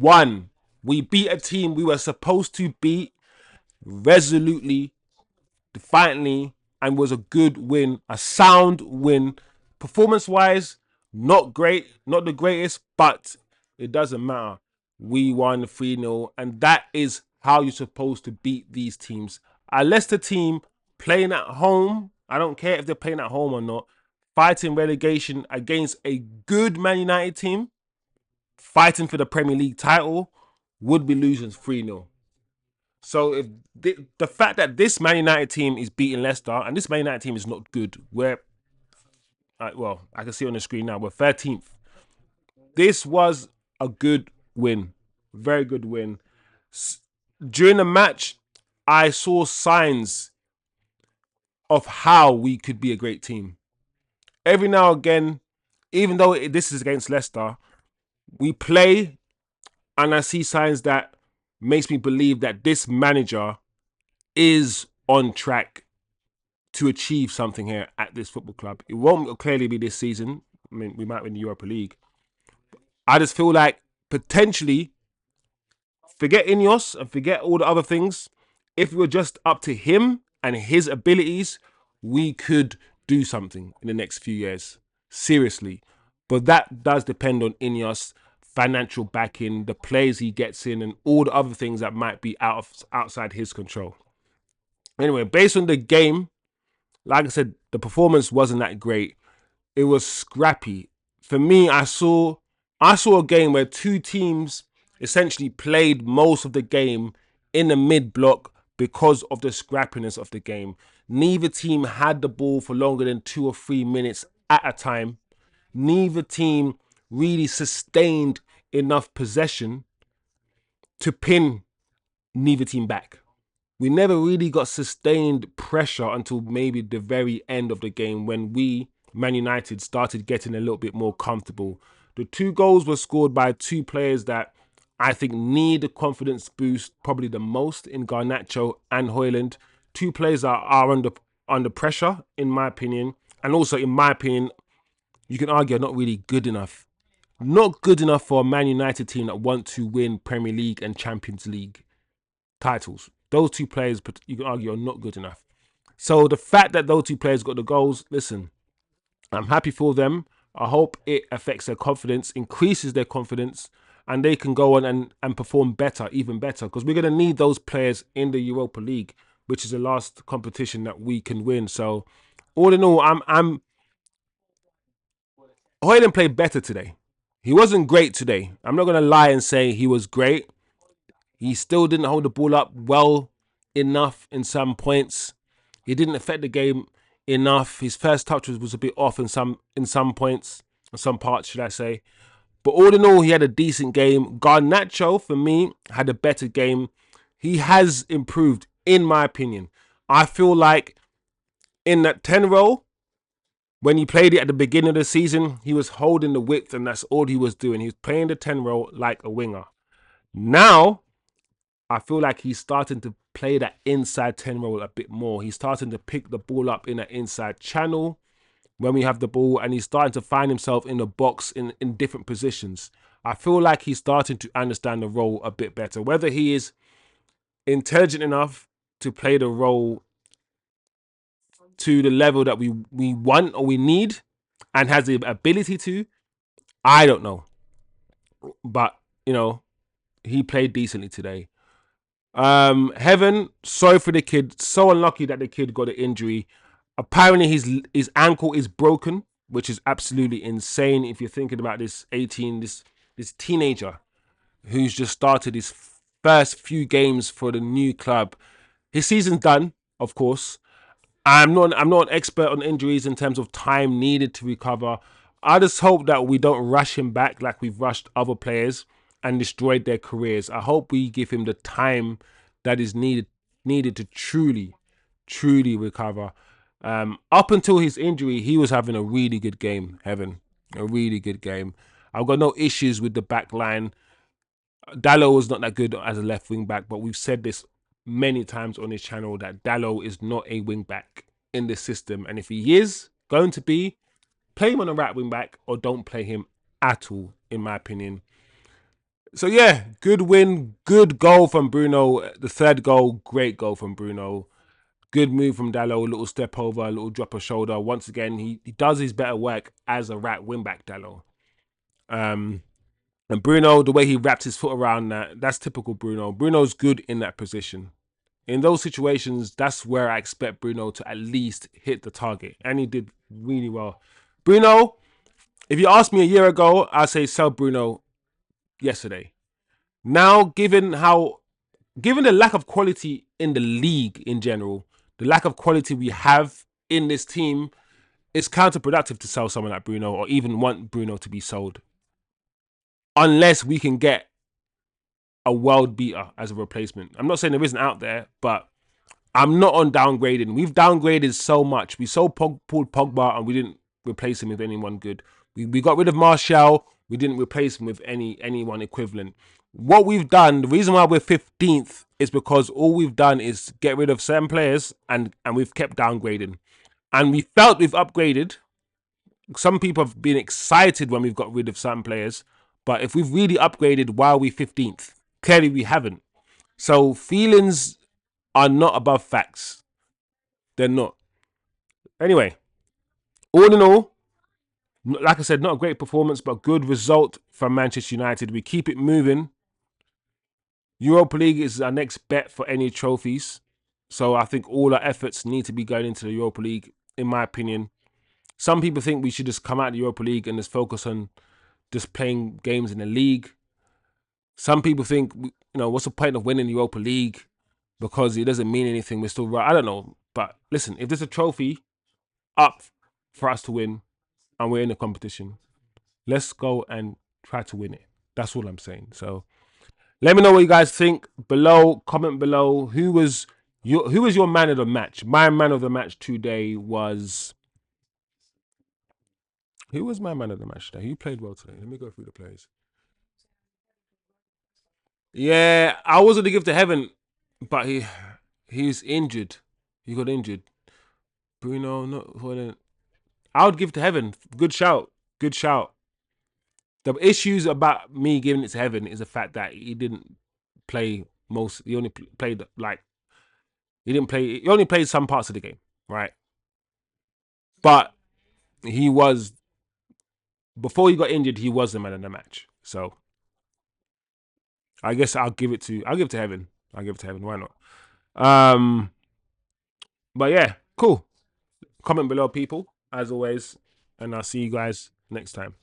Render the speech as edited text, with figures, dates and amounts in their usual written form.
won. We beat a team we were supposed to beat resolutely, defiantly, and was a good win, a sound win. Performance-wise, not great, not the greatest, but it doesn't matter. We won 3-0, and that is how you're supposed to beat these teams. A Leicester team playing at home, I don't care if they're playing at home or not, fighting relegation against a good Man United team, fighting for the Premier League title, would be losing 3-0. So if the fact that this Man United team is beating Leicester, and this Man United team is not good, well, I can see on the screen now, we're 13th. This was a good win. Very good win. During the match, I saw signs of how we could be a great team. Every now and again, even though this is against Leicester, we play and I see signs that makes me believe that this manager is on track to achieve something here at this football club. It won't clearly be this season. I mean, we might win the Europa League. I just feel like potentially, forget INEOS and forget all the other things, if we were just up to him and his abilities, we could do something in the next few years. Seriously. But that does depend on INEOS, financial backing, the players he gets in, and all the other things that might be outside his control. Anyway, based on the game, like I said, the performance wasn't that great. It was scrappy. For me, I saw a game where two teams essentially played most of the game in the mid-block because of the scrappiness of the game. Neither team had the ball for longer than 2 or 3 minutes at a time. Neither team really sustained enough possession to pin neither team back. We never really got sustained pressure until maybe the very end of the game when we, Man United, started getting a little bit more comfortable. The 2 goals were scored by 2 players that I think need a confidence boost probably the most in Garnacho and Hojlund. 2 players that are under pressure, in my opinion. And also, in my opinion, you can argue are not really good enough. Not good enough for a Man United team that want to win Premier League and Champions League titles. Those 2 players, you can argue, are not good enough. So the fact that those 2 players got the goals, listen, I'm happy for them. I hope it affects their confidence, increases their confidence, and they can go on and perform better, even better, because we're going to need those players in the Europa League, which is the last competition that we can win. So all in all, Hojlund played better today. He wasn't great today. I'm not going to lie and say he was great. He still didn't hold the ball up well enough in some points. He didn't affect the game enough. His first touch was a bit off in some points, or some parts, should I say. But all in all, he had a decent game. Garnacho, for me, had a better game. He has improved, in my opinion. I feel like in that 10 role, when he played it at the beginning of the season, he was holding the width and that's all he was doing. He was playing the 10 role like a winger. Now, I feel like he's starting to play that inside 10 role a bit more. He's starting to pick the ball up in that inside channel when we have the ball, and he's starting to find himself in the box in different positions. I feel like he's starting to understand the role a bit better. Whether he is intelligent enough to play the role to the level that we want or we need and has the ability to, I don't know. But, you know, he played decently today. Heaven, sorry for the kid. So unlucky that the kid got an injury. Apparently his ankle is broken, which is absolutely insane if you're thinking about this teenager who's just started his first few games for the new club. His season's done, of course. I'm not an expert on injuries in terms of time needed to recover. I just hope that we don't rush him back like we've rushed other players and destroyed their careers. I hope we give him the time that is needed to truly recover. Up until his injury, he was having a really good game, Heaven. A really good game. I've got no issues with the back line. Dalot was not that good as a left wing back, but we've said this many times on this channel that Dalot is not a wing back in this system. And if he is going to be, play him on a right wing back or don't play him at all, in my opinion. So yeah, good win, good goal from Bruno. The third goal, great goal from Bruno. Good move from Dallo, a little step over, a little drop of shoulder. Once again, he does his better work as a right wing back, Dallo. Um, and Bruno, the way he wrapped his foot around that, that's typical Bruno. Bruno's good in that position. In those situations, that's where I expect Bruno to at least hit the target. And he did really well. Bruno, if you asked me a year ago, I'd say sell Bruno yesterday. Now, given the lack of quality in the league in general, the lack of quality we have in this team, it's counterproductive to sell someone like Bruno or even want Bruno to be sold. Unless we can get a world beater as a replacement. I'm not saying there isn't out there, but I'm not on downgrading. We've downgraded so much. We sold pulled Pogba and we didn't replace him with anyone good. We got rid of Martial. We didn't replace him with anyone equivalent. What we've done, the reason why we're 15th is because all we've done is get rid of certain players and we've kept downgrading. And we felt we've upgraded. Some people have been excited when we've got rid of certain players. But if we've really upgraded, why are we 15th? Clearly we haven't. So feelings are not above facts. They're not. Anyway, all in all, like I said, not a great performance, but good result from Manchester United. We keep it moving. Europa League is our next bet for any trophies. So I think all our efforts need to be going into the Europa League, in my opinion. Some people think we should just come out of the Europa League and just focus on just playing games in the league. Some people think, what's the point of winning the Europa League because it doesn't mean anything. We're still right. I don't know. But listen, if there's a trophy up for us to win and we're in the competition, let's go and try to win it. That's all I'm saying. So let me know what you guys think below. Comment below. Who was your man of the match? My man of the match today was... Who was my man of the match today? Who played well today? Let me go through the players. Yeah, I was going to give to Heaven, but he's injured. He got injured. Bruno, not... I would give to Heaven. Good shout. Good shout. The issues about me giving it to Heaven is the fact that he didn't play most. He only played he didn't play. He only played some parts of the game, right? But he was, before he got injured, he was the man of the match. So I guess I'll give it to Heaven. I'll give it to Heaven. Why not? Um, but yeah, cool. Comment below, people, as always, and I'll see you guys next time.